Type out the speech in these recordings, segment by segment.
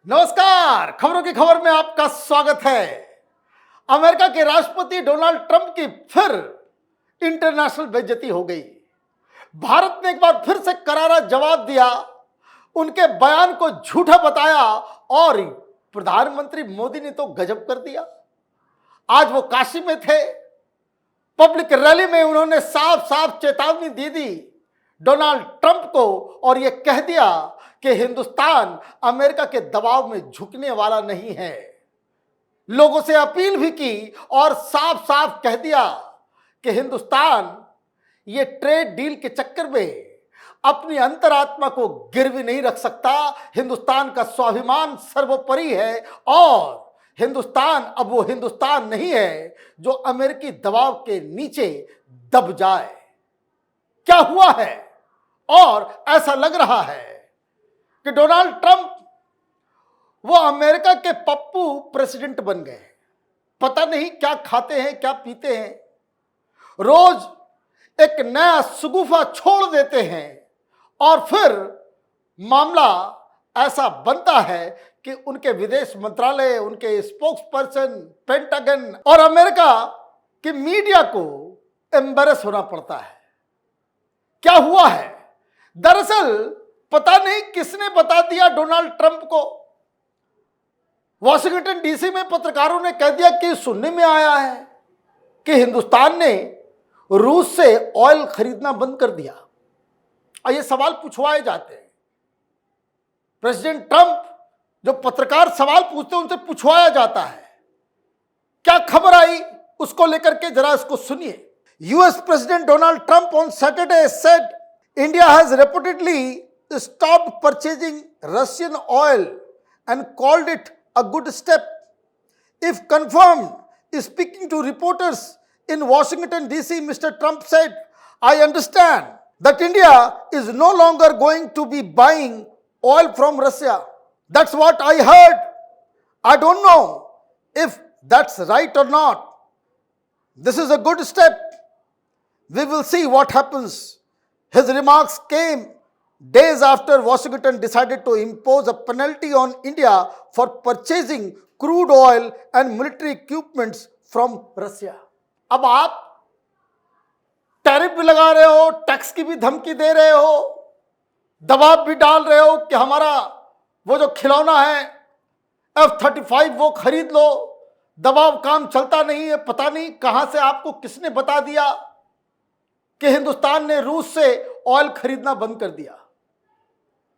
नमस्कार, खबरों की खबर में आपका स्वागत है। अमेरिका के राष्ट्रपति डोनाल्ड ट्रंप की फिर इंटरनेशनल बेइज्जती हो गई। भारत ने एक बार फिर से करारा जवाब दिया, उनके बयान को झूठा बताया और प्रधानमंत्री मोदी ने तो गजब कर दिया। आज वो काशी में थे, पब्लिक रैली में उन्होंने साफ साफ चेतावनी दे दी डोनाल्ड ट्रंप को और यह कह दिया कि हिंदुस्तान अमेरिका के दबाव में झुकने वाला नहीं है। लोगों से अपील भी की और साफ साफ कह दिया कि हिंदुस्तान ये ट्रेड डील के चक्कर में अपनी अंतरात्मा को गिरवी नहीं रख सकता। हिंदुस्तान का स्वाभिमान सर्वोपरि है और हिंदुस्तान अब वो हिंदुस्तान नहीं है जो अमेरिकी दबाव के नीचे दब जाए। क्या हुआ है और ऐसा लग रहा है कि डोनाल्ड ट्रंप वो अमेरिका के पप्पू प्रेसिडेंट बन गए। पता नहीं क्या खाते हैं, क्या पीते हैं, रोज एक नया सुगुफा छोड़ देते हैं और फिर मामला ऐसा बनता है कि उनके विदेश मंत्रालय, उनके स्पोक्स पर्सन, पेंटागन और अमेरिका की मीडिया को एम्बेरस होना पड़ता है। क्या हुआ है? दरअसल पता नहीं किसने बता दिया डोनाल्ड ट्रंप को। वॉशिंगटन डीसी में पत्रकारों ने कह दिया कि सुनने में आया है कि हिंदुस्तान ने रूस से ऑयल खरीदना बंद कर दिया। और ये सवाल पूछवाए जाते हैं। प्रेसिडेंट ट्रंप जो पत्रकार सवाल पूछते हैं उनसे पूछवाया जाता है। क्या खबर आई उसको लेकर के जरा इसको सुनिए। US president Donald Trump on Saturday said India has reputedly stopped purchasing Russian oil and called it a good step. If confirmed, speaking to reporters in Washington DC, Mr. Trump said, I understand that India is no longer going to be buying oil from Russia. That's what I heard. I don't know if that's right or not. This is a good step. We will see what happens. His remarks came days after Washington decided to impose a penalty on India for purchasing crude oil and military equipments from Russia. अब आप tariff भी लगा रहे हो, tax की भी धमकी दे रहे हो, दबाव भी डाल रहे हो कि हमारा वो जो खिलौना है F-35 वो खरीद लो। दबाव काम चलता नहीं है। पता नहीं कहां से आपको किसने बता दिया कि हिंदुस्तान ने रूस से ऑयल खरीदना बंद कर दिया।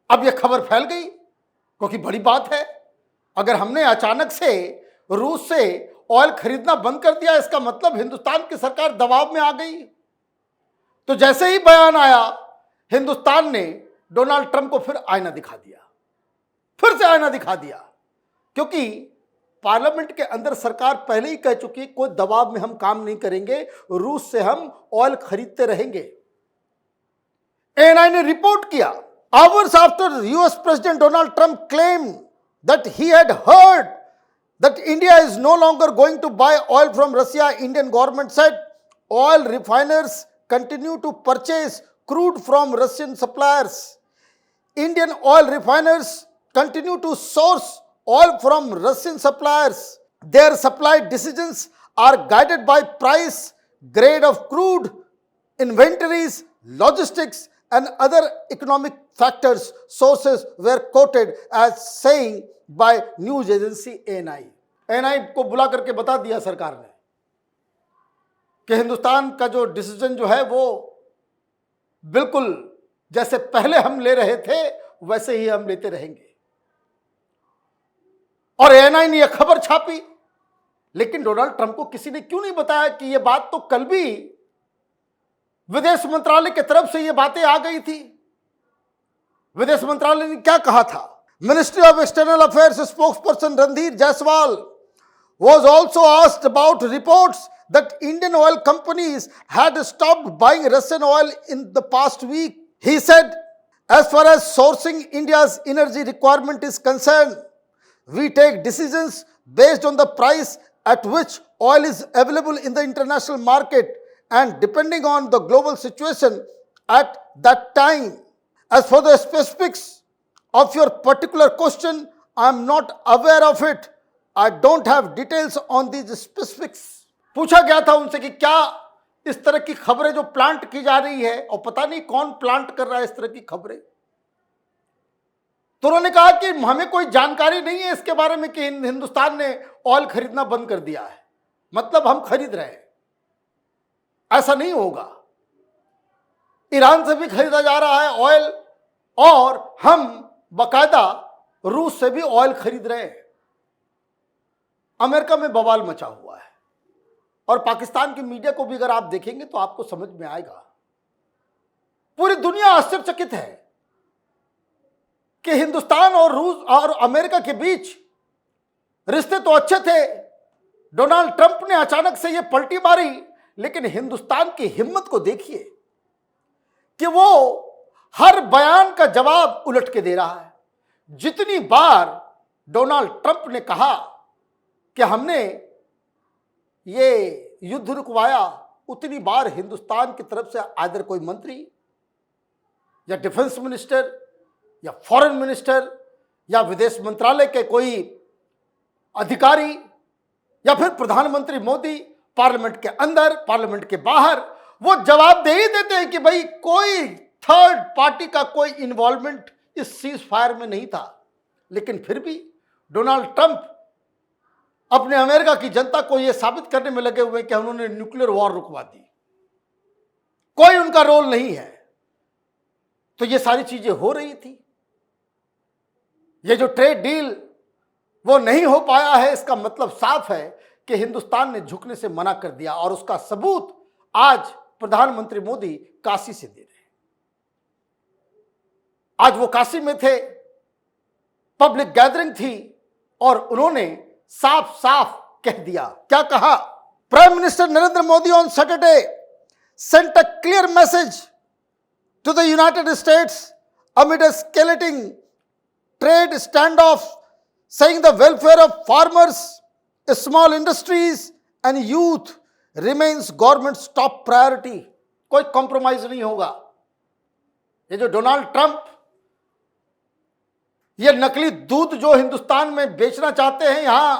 अब यह खबर फैल गई क्योंकि बड़ी बात है। अगर हमने अचानक से रूस से ऑयल खरीदना बंद कर दिया, इसका मतलब हिंदुस्तान की सरकार दबाव में आ गई। तो जैसे ही बयान आया, हिंदुस्तान ने डोनाल्ड ट्रंप को फिर आईना दिखा दिया, फिर से आईना दिखा दिया, क्योंकि पार्लियामेंट के अंदर सरकार पहले ही कह चुकी, कोई दबाव में हम काम नहीं करेंगे, रूस से हम ऑयल खरीदते रहेंगे। एएनआई ने रिपोर्ट किया, hours after US President Donald Trump claimed that he had heard that India is no longer going to buy oil from Russia, Indian government said oil refiners continue to purchase crude from Russian suppliers. Indian oil refiners continue to source oil from Russian suppliers. Their supply decisions are guided by price, grade of crude, inventories, logistics, and other economic factors. Sources were quoted as saying by news agency ANI. ANI को बुला करके बता दिया सरकार ने कि हिंदुस्तान का जो डिसीजन जो है वो बिल्कुल जैसे पहले हम ले रहे थे वैसे ही हम लेते रहेंगे। और ANI ने यह खबर छापी, लेकिन डोनाल्ड ट्रंप को किसी ने क्यों नहीं बताया कि यह बात तो कल भी विदेश मंत्रालय की तरफ से ये बातें आ गई थी। विदेश मंत्रालय ने क्या कहा था? Ministry of external affairs spokesperson Randhir Jaiswal was also asked about reports that Indian oil companies had stopped buying Russian oil in the past week. He said, as far as sourcing India's energy requirement is concerned, we take decisions based on the price at which oil is available in the international market and depending on the global situation at that time. As for the specifics of your particular question, I am not aware of it, I don't have details on these specifics. पूछा गया था उनसे कि क्या इस तरह की खबरें जो प्लांट की जा रही है, और पता नहीं कौन प्लांट कर रहा है इस तरह की खबरें, तो उन्होंने कहा कि हमें कोई जानकारी नहीं है इसके बारे में कि हिंदुस्तान ने ऑयल खरीदना बंद कर दिया है, मतलब हम खरीद रहे हैं, ऐसा नहीं होगा। ईरान से भी खरीदा जा रहा है ऑयल, और हम बाकायदा रूस से भी ऑयल खरीद रहे हैं। अमेरिका में बवाल मचा हुआ है, और पाकिस्तान की मीडिया को भी अगर आप देखेंगे तो आपको समझ में आएगा। पूरी दुनिया आश्चर्यचकित है कि हिंदुस्तान और रूस और अमेरिका के बीच रिश्ते तो अच्छे थे, डोनाल्ड ट्रंप ने अचानक से ये पलटी मारी, लेकिन हिंदुस्तान की हिम्मत को देखिए कि वो हर बयान का जवाब उलट के दे रहा है। जितनी बार डोनाल्ड ट्रंप ने कहा कि हमने ये युद्ध रुकवाया, उतनी बार हिंदुस्तान की तरफ से आदर कोई मंत्री या डिफेंस मिनिस्टर या फॉरेन मिनिस्टर या विदेश मंत्रालय के कोई अधिकारी या फिर प्रधानमंत्री मोदी पार्लियामेंट के अंदर पार्लियामेंट के बाहर वो जवाब दे ही देते हैं कि भाई कोई थर्ड पार्टी का कोई इन्वॉल्वमेंट इस सीज फायर में नहीं था। लेकिन फिर भी डोनाल्ड ट्रंप अपने अमेरिका की जनता को यह साबित करने में लगे हुए कि उन्होंने न्यूक्लियर वॉर रुकवा दी, कोई उनका रोल नहीं है। तो ये सारी चीजें हो रही थी। ये जो ट्रेड डील वो नहीं हो पाया है, इसका मतलब साफ है कि हिंदुस्तान ने झुकने से मना कर दिया, और उसका सबूत आज प्रधानमंत्री मोदी काशी से दे रहे हैं। आज वो काशी में थे, पब्लिक गैदरिंग थी, और उन्होंने साफ साफ कह दिया। क्या कहा? Prime minister Narendra Modi on Saturday sent a clear message to the United States amid escalating trade standoff, saying the welfare of farmers, small industries and youth remains government's top priority. कोई कॉम्प्रोमाइज नहीं होगा। ये जो डोनाल्ड ट्रंप ये नकली दूध जो हिंदुस्तान में बेचना चाहते हैं, यहां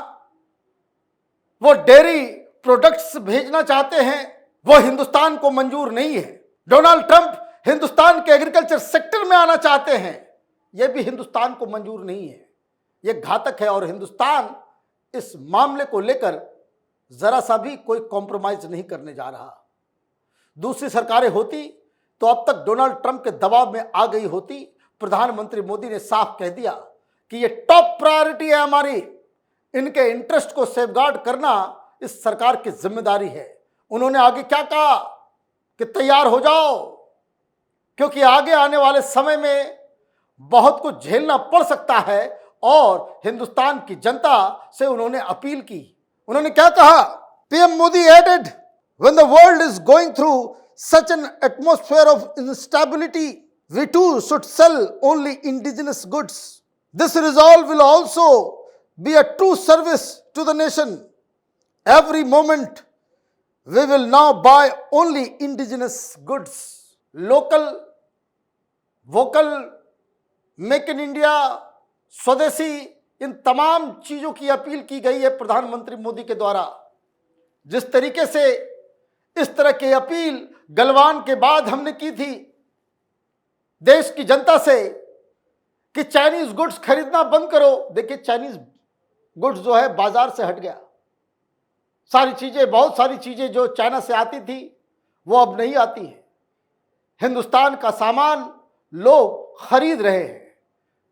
वो डेयरी प्रोडक्ट्स भेजना चाहते हैं, वो हिंदुस्तान को मंजूर नहीं है। डोनाल्ड ट्रंप हिंदुस्तान के एग्रीकल्चर सेक्टर में आना चाहते हैं, यह भी हिंदुस्तान को मंजूर नहीं है। यह घातक है, और हिंदुस्तान इस मामले को लेकर जरा सा भी कोई कॉम्प्रोमाइज नहीं करने जा रहा। दूसरी सरकारें होती तो अब तक डोनाल्ड ट्रंप के दबाव में आ गई होती। प्रधानमंत्री मोदी ने साफ कह दिया कि यह टॉप प्रायोरिटी है हमारी, इनके इंटरेस्ट को सेफगार्ड करना इस सरकार की जिम्मेदारी है। उन्होंने आगे क्या कहा कि तैयार हो जाओ, क्योंकि आगे आने वाले समय में बहुत कुछ झेलना पड़ सकता है, और हिंदुस्तान की जनता से उन्होंने अपील की। उन्होंने क्या कहा? PM Modi added, when the world is going through such an atmosphere of instability, we too should sell only indigenous goods. This resolve will also be a true service to the nation. Every moment we will now buy only indigenous goods. Local, vocal, make in India, swadeshi, इन तमाम चीजों की appeal की गई है प्रधानमंत्री मोदी के द्वारा। जिस तरीके से इस तरह की अपील गलवान के बाद हमने की थी देश की जनता से कि चाइनीज गुड्स खरीदना बंद करो, देखिए चाइनीज गुड्स जो है बाजार से हट गया। सारी चीजें, बहुत सारी चीजें जो चाइना से आती थी वो अब नहीं आती है। हिंदुस्तान का सामान लोग खरीद रहे हैं।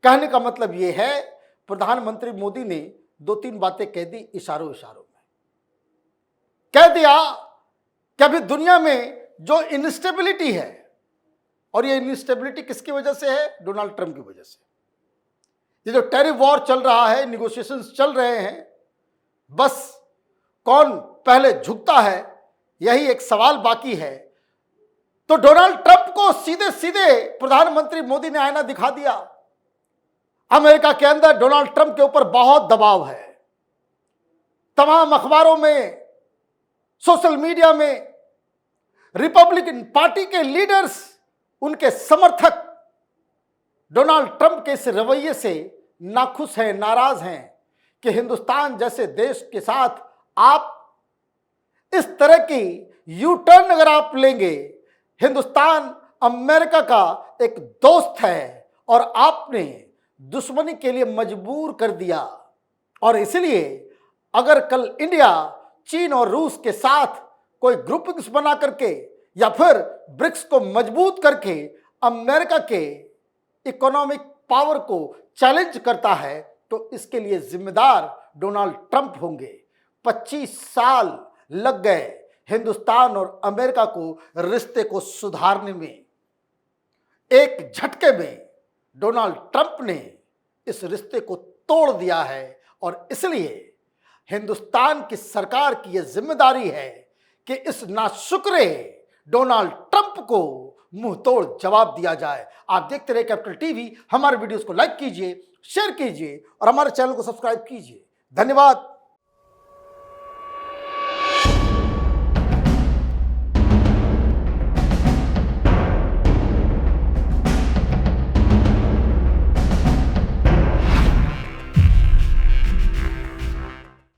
कहने का मतलब ये है, प्रधानमंत्री मोदी ने दो तीन बातें कह दी इशारों इशारों में। कह दिया कि अभी दुनिया में जो इनस्टेबिलिटी है, और ये इनस्टेबिलिटी किसकी वजह से है? डोनाल्ड ट्रंप की वजह से। ये जो टैरिफ वॉर चल रहा है, निगोशिएशंस चल रहे हैं, बस कौन पहले झुकता है यही एक सवाल बाकी है। तो डोनाल्ड ट्रंप को सीधे सीधे प्रधानमंत्री मोदी ने आईना दिखा दिया। अमेरिका के अंदर डोनाल्ड ट्रंप के ऊपर बहुत दबाव है। तमाम अखबारों में, सोशल मीडिया में रिपब्लिकन पार्टी के लीडर्स, उनके समर्थक डोनाल्ड ट्रंप के इस रवैये से नाखुश हैं, नाराज हैं कि हिंदुस्तान जैसे देश के साथ आप इस तरह की यू टर्न अगर आप लेंगे, हिंदुस्तान अमेरिका का एक दोस्त है और आपने दुश्मनी के लिए मजबूर कर दिया। और इसलिए अगर कल इंडिया चीन और रूस के साथ कोई ग्रुपिंग्स बना करके या फिर ब्रिक्स को मजबूत करके अमेरिका के इकोनॉमिक पावर को चैलेंज करता है, तो इसके लिए जिम्मेदार डोनाल्ड ट्रंप होंगे। 25 साल लग गए हिंदुस्तान और अमेरिका को रिश्ते को सुधारने में। एक झटके में डोनाल्ड ट्रंप ने इस रिश्ते को तोड़ दिया है और इसलिए हिंदुस्तान की सरकार की यह जिम्मेदारी है कि इस नाशुक्रे डोनाल्ड ट्रंप को मुंह तोड़ जवाब दिया जाए। आप देखते रहे कैपिटल टीवी। हमारे वीडियोस को लाइक कीजिए, शेयर कीजिए और हमारे चैनल को सब्सक्राइब कीजिए। धन्यवाद।